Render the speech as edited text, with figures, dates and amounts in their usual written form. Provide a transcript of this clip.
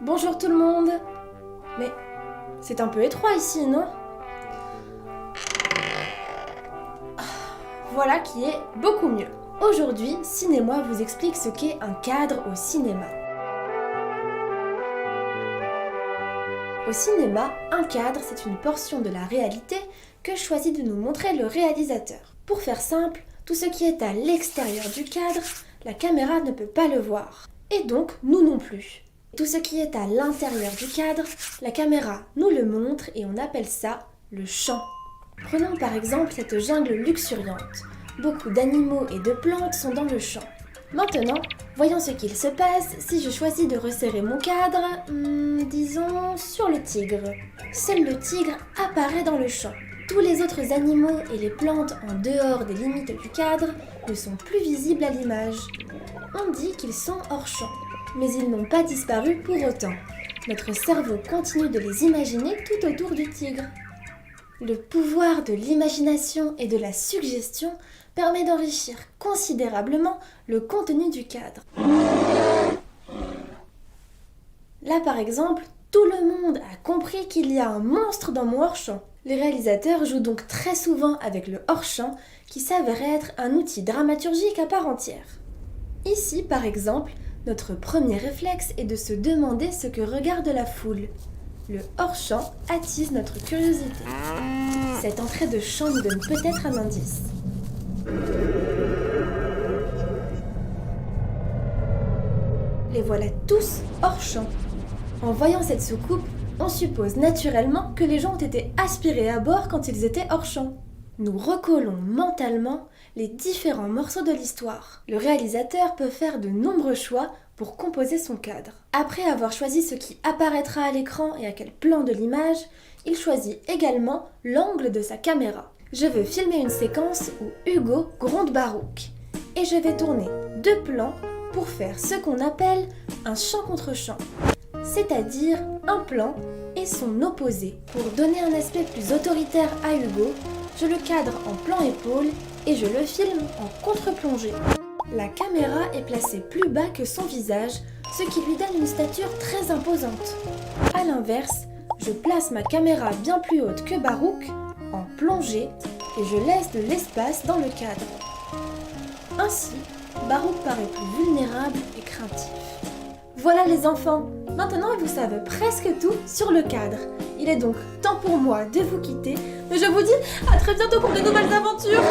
Bonjour tout le monde. Mais c'est un peu étroit ici, non? Voilà qui est beaucoup mieux. Aujourd'hui, Cinémoi vous explique ce qu'est un cadre au cinéma. Au cinéma, un cadre, c'est une portion de la réalité que choisit de nous montrer le réalisateur. Pour faire simple, tout ce qui est à l'extérieur du cadre, la caméra ne peut pas le voir. Et donc, nous non plus. Tout ce qui est à l'intérieur du cadre, la caméra nous le montre et on appelle ça le champ. Prenons par exemple cette jungle luxuriante. Beaucoup d'animaux et de plantes sont dans le champ. Maintenant, voyons ce qu'il se passe si je choisis de resserrer mon cadre, disons, sur le tigre. Seul le tigre apparaît dans le champ. Tous les autres animaux et les plantes en dehors des limites du cadre ne sont plus visibles à l'image. On dit qu'ils sont hors champ, mais ils n'ont pas disparu pour autant. Notre cerveau continue de les imaginer tout autour du tigre. Le pouvoir de l'imagination et de la suggestion permet d'enrichir considérablement le contenu du cadre. Là par exemple, tout le monde a compris qu'il y a un monstre dans mon hors-champ. Les réalisateurs jouent donc très souvent avec le hors-champ qui s'avère être un outil dramaturgique à part entière. Ici par exemple, notre premier réflexe est de se demander ce que regarde la foule. Le hors-champ attise notre curiosité. Cette entrée de champ nous donne peut-être un indice. Les voilà tous hors champ. En voyant cette soucoupe, on suppose naturellement que les gens ont été aspirés à bord quand ils étaient hors champ. Nous recollons mentalement les différents morceaux de l'histoire. Le réalisateur peut faire de nombreux choix pour composer son cadre. Après avoir choisi ce qui apparaîtra à l'écran et à quel plan de l'image, il choisit également l'angle de sa caméra. Je veux filmer une séquence où Hugo gronde Barouk. Et je vais tourner 2 plans pour faire ce qu'on appelle un champ contre champ. C'est-à-dire un plan et son opposé. Pour donner un aspect plus autoritaire à Hugo, je le cadre en plan épaule et je le filme en contre-plongée. La caméra est placée plus bas que son visage, ce qui lui donne une stature très imposante. A l'inverse, je place ma caméra bien plus haute que Barouk, en plongée, et je laisse de l'espace dans le cadre. Ainsi, Barouk paraît plus vulnérable et craintif. Voilà les enfants, maintenant vous savez presque tout sur le cadre. Il est donc temps pour moi de vous quitter, mais je vous dis à très bientôt pour de nouvelles aventures.